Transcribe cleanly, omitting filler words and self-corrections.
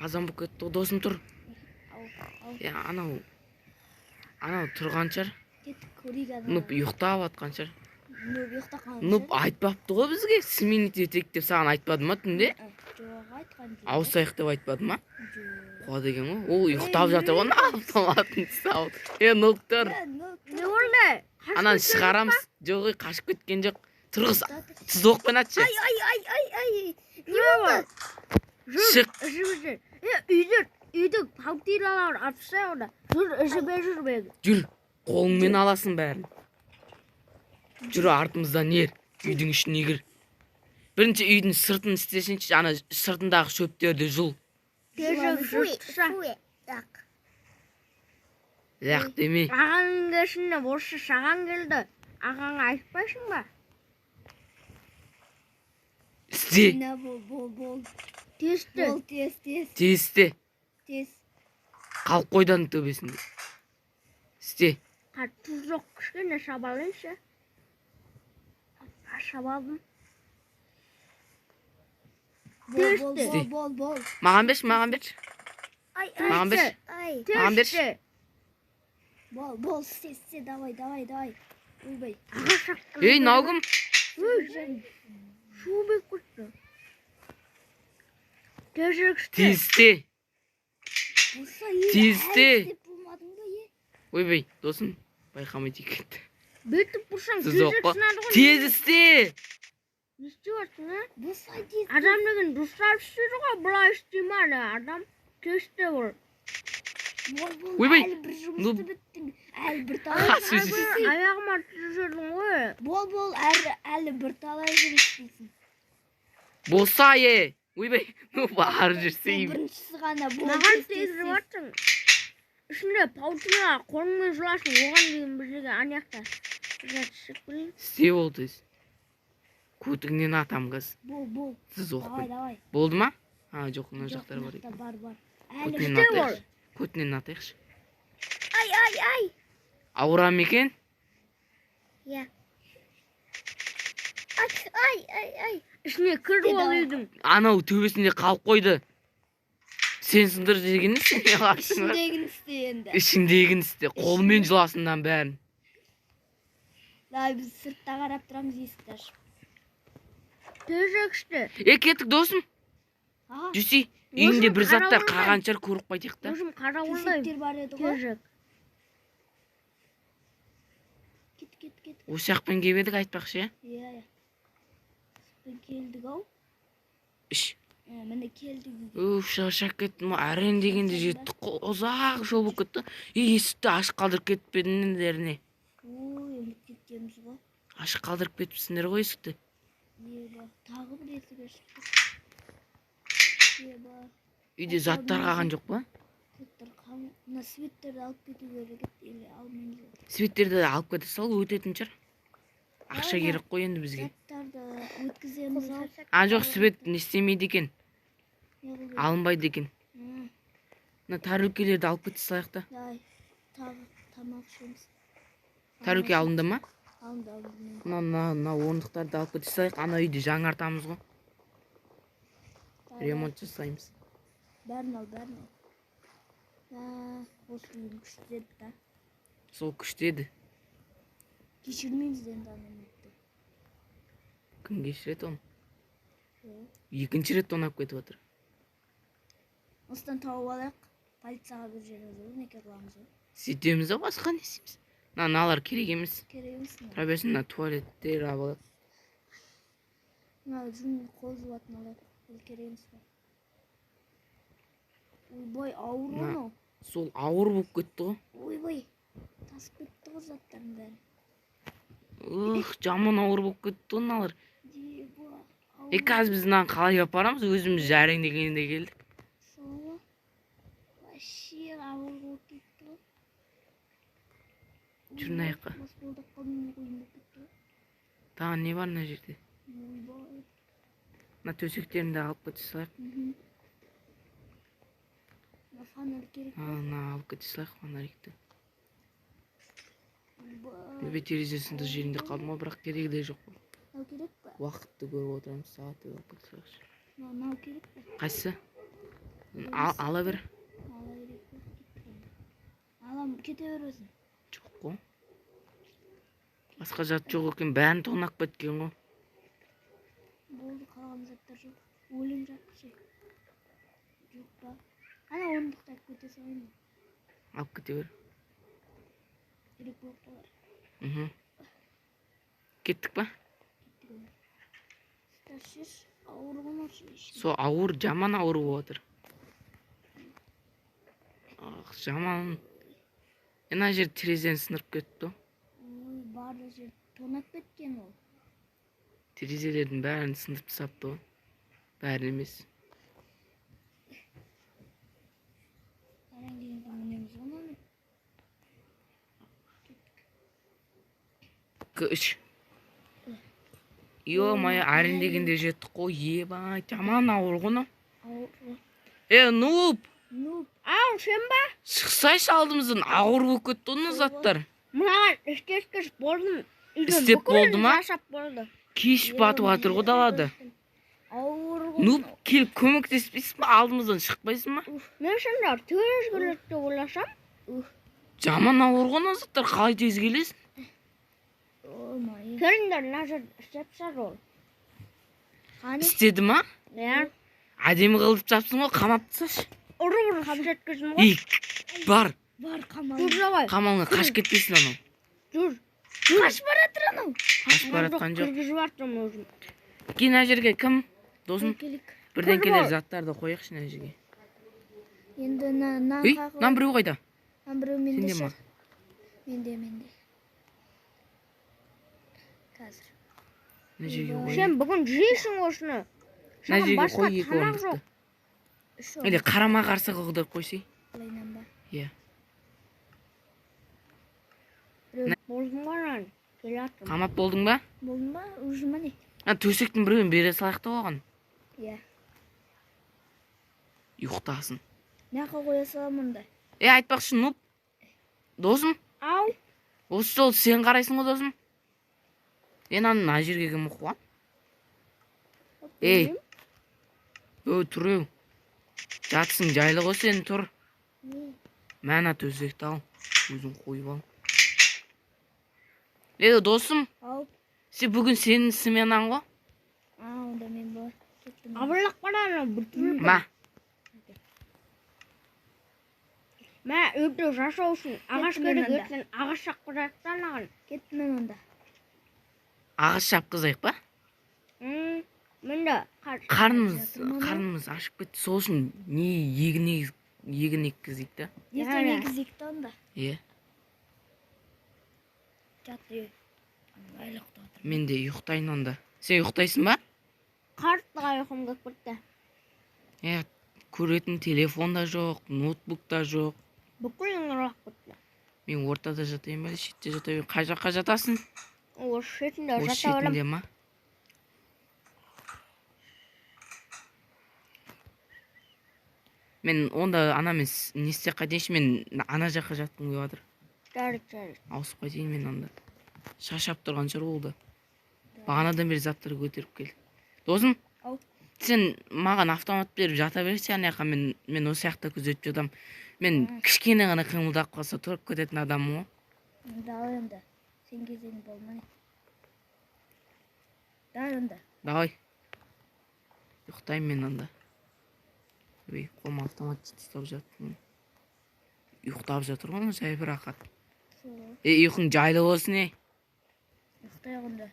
азан болып кетті. Досым тұр. Анау тұрған шығар. Нұп ұйықтап атқан шығар. Нұп айтпапты ғой бізге. Сменить етейік деп саған айтпады ма түнде? Ауысайық деп айтпады ма? Қуа деген ғой. Ол ұйықтап жатыр ғой. Автоматын сауыт. Нұп тұр. Ne oldu? Анан шығарамыз. Жоқ, қашып кеткен жоқ. Тұрғыз. Тұз оқпен атшы. Ay. Ne oldu? Şık. Үйді паутиналар атса онда. Жүрбеді. Жүр. Қолыңмен аласың бәрін. Жүр, артымыздан ер. Үйдің ішіне кір. Бірінші үйдің сыртын істесінші, ана сыртындағы шөптерді жұл. Лақ деме. Ағаның кешінде осы шаған келді. Ағаңа айтпайсың ба? Істе. Тесті. Тез. Қалып қойдан төбесінде. Істе. Тұз жоқ кішкене шабалайыншы. Шабалдым. Бол. Маған берші. Маған берші. Бол, істе, давай. Ойбай. Ей, наугым. Шу бек күтті. Тезде. Ойбай, досым, байқамай текетті. Бөйтіп бұршаң, Тез істе. Не істеватсың, а? Адам деген дұрыстап істейді ғой, бұлай істемеді. Адам тесте бол. Ойбай. Аяғыма түсірдің ғой. Бол, әлі бір талай жүрістейсің. Болса, ойбай, бар жүрсейім. Біріншісі ғана бол. Маған тезіріп атсың. Ішінде паутина қолыңмен жыласың, оған дейін біздегі аяқта. Істе болды. Көтіңнен атам қыз. Бол. Сіз оқпен. Давай. Болды ма? Жоқ, мына жақтар бар екен. Бар. Көтінен атайықшы. Ай. Ауырам екен? Иә. Ай. Ішіне кірді ол үйдің. Анау төбесінде қалып қойды. Сен сындыр дегені сен не қарсың? Ішіндегін істе. Қолымен жыласындан бәрін. Біз сыртта қарап тұрамыз, есікті ашып. Тезекшті. Кеттік досым. Жүсей, үйінде бір заттар қағаншар көріп қайтайық та. Өзім қарауылдайым. Тезектер бар еді ғой. Тезек. Кет. Осы жақпен кеп едік айтпақшы, Иә. Сыппен келдік ау. Іш. Міне келдік. Шаршап кеттім. Әрен дегенде жеттік. Ұзақ жол болып кетті. Есікті ашық қалдырып кетіп едіңдеріне. Үміт кеткеніміз ғой. Ашық қалдырып кетіпсіңдер ғой есікті. Тағы бір есік ашып. Үйде заттар қалған жоқ па? Мына светтерді алып кету керек еді, алмаймыз. Светтерді алып кете сал, өтетін шығар. Ақша керек қой енді бізге. Заттарды өткіземіз ау. Жоқ, свет не істемейді екен. Алынбайды екен. Мына тәрілкелерді алып кете салайық та. Тағы тамақ ішеміз. Тәрілке алынды ма? Алынды. Мына орындықтарды алып кете салайық. Ана үйді жаңартамыз ғой. Ремонт жасаймыз. Бәрін ал. Осы үйін күштеді да. Сол күштеді. Кешірмейміз енді анаметті. Кім кешіреді оны? Екінші рет тонап кетіп отыр. Осыдан тауып алайық. Полицияға бір жеріміз ғой, неке қыламыз ғой. Сөйтеміз ау, басқа не істейміз? Мыналар керек емес. Керек емес. Табиғасын мына туалеттер алып. Мына жүн қол жуатын алайық. Ол керек емес па? Ойбай, ауыр оны. Сол ауыр болып кетті ғой. Ойбай, тасып кетті ғой заттардың бәрі. Жаман ауыр болып кетті оналар. Қазір біз мынаны қалай апарамыз? Өзіміз жарың дегенде келдік. Сол. Вообще ауыр болып кетті ғой. Жүрін аяққа. Тағы не бар мына жерде? Мына төсектерін де алып кете салайық. Фонарь керек. Мына алып кете салайық фонарикті. Терезесінің жерінде қалды ма, бірақ керегі де жоқ. Керек па? Уақытты көріп отырамыз, сағатты алып кете салайықшы. Мынау керек па? Қайсы? Ала бер. Ала берейік пе? Алам, кете бересің. Жоқ қой. Басқа зат жоқ екен, бәрін тонап кеткен ғой. Болды, қалған заттар жоқ. Өлім жатшы. Жоқ па? Ана орындықтап кете салайын. Алып кете бер. Керек болып қалар. Кеттік па? Сташиш, ауыр болмашы. Со ауыр, жаман ауыр болып отыр. Жаман. Ана жер терезені сынырып кетті. Ой, барлық жер тонап кеткен ол. Терезелердің бәрін сындырып тастапты ғой. Бәрін емес. Аран дегенде мінеміз ғой мамет. 2-3. Ё-моё, арен дегенде жеттік қой. Ебай, жаман ауыр ғой мынау. Ауыр. Нуп! Нуп. Ау, сен ба? Шықсайшы алдымыздан, ауыр болып кетті оны заттар. Маған істескіш болдым. Істеп болды ма? Жасап болды. Кеш батып жатыр ғой далада. Ауыр ғой. Нуп, келіп көмектеспейсің ба? Алдымыздан шықпайсың ба? Мен сонда тез келеді деп ойласам. Жаман ауыр ғой мына заттар, қалай тез келесің? Ой, Келіңдер, назар істепсіз ол. қане? Істеді ма? Иә. Әдемі қылып жапсың ғой, қамап тасташы. Ұры жеткізім ғой. Бар, Бар қамал. Жүр давай. қамалыңа қаш кетпесін анау. Жүр. Қашып баратыр анау. Қашып баратқан жоқ. Кіргізіп жатырмын өзім. Кейін мына жерге кім? Досым, Келік. бірден Кіріп келер ал. заттарды қояқшы мына жерге. Енді нан Үй, қағып. нан біреу қайда? Нан біреу менде Сенде ма? шығар. Менде. Қазір. Мына жерге қой. Сен бүгін жейсің осыны. Мына жерге басқа қой екі тамақ орындықты. жоқ. Үш Или қарама қарсы қылдырып қойсай. Олайнан ба? Иә. Болдым ғой нан. Келе жатырмын. Қамап болдың ба? Болдың ба? Уже міне. Төсектің біреуін бере салайық та оған. Иә. Ұйықтасын. Мына қоя саламын да. Айтпақшы, Нуп. Досым, Ау. осы жол сен қарайсың ғой досым. Мына жерге кім қуған? Тұр. Жатсың жайлы ғой сен, тұр. Мәна төсекті ал. Өзің қойып ал. Досым, Ау. бүгін сенің сменаң ғой? Онда мен бар. Кеттім. Абырлақ бараны бүтін. Ма, Мә, үйді жасау үшін ағаш Кеттім мен керек онда. ертең ағаш шаққызайықтан аған. Кеттім мен онда. ағаш шапқызайық па? Мінді. Қарнымыз ашып кетті. Сол үшін не егін еккізейік та? Ертең егізекті онда. Е, Жатыр. Айлықта отыр. мен де ұйықтайын онда. Сен ұйықтайсың ба? Қартыға ұйқым келіп кетті. Көретін телефон да жоқ, ноутбук та жоқ. Бүкіл ыңырақ кетті. Мен ортада жатайын ба, шетте жатайын? Қай жаққа жатасың? Осы шетінде Осы жата шетінде берем. ма? Мен онда анамен не істеп қайтайыншы, мен ана жаққа жатқым келіп жатыр. Жарайды. Ауысып қайтайын мен онда. Шашап тұрған шығар ол да. Бағанадан бері заттарды көтеріп келді. Досым, Ау. сен маған автомат беріп жата берші, ана жаққа мен осы жақта күзетіп жатамын. Мен кішкене ғана қимылдап қалса тұрып кететін адаммын ғой. Дал енді. Сен кезең болмай. Дал енді. Давай. Ұйықтаймын мен онда. Ой, қолыма автомат ұстап жаттым. Ұйықтап жатыр ғой, жай бір рақат. Ұйқың жайлы болсын, Ұйықтай онда.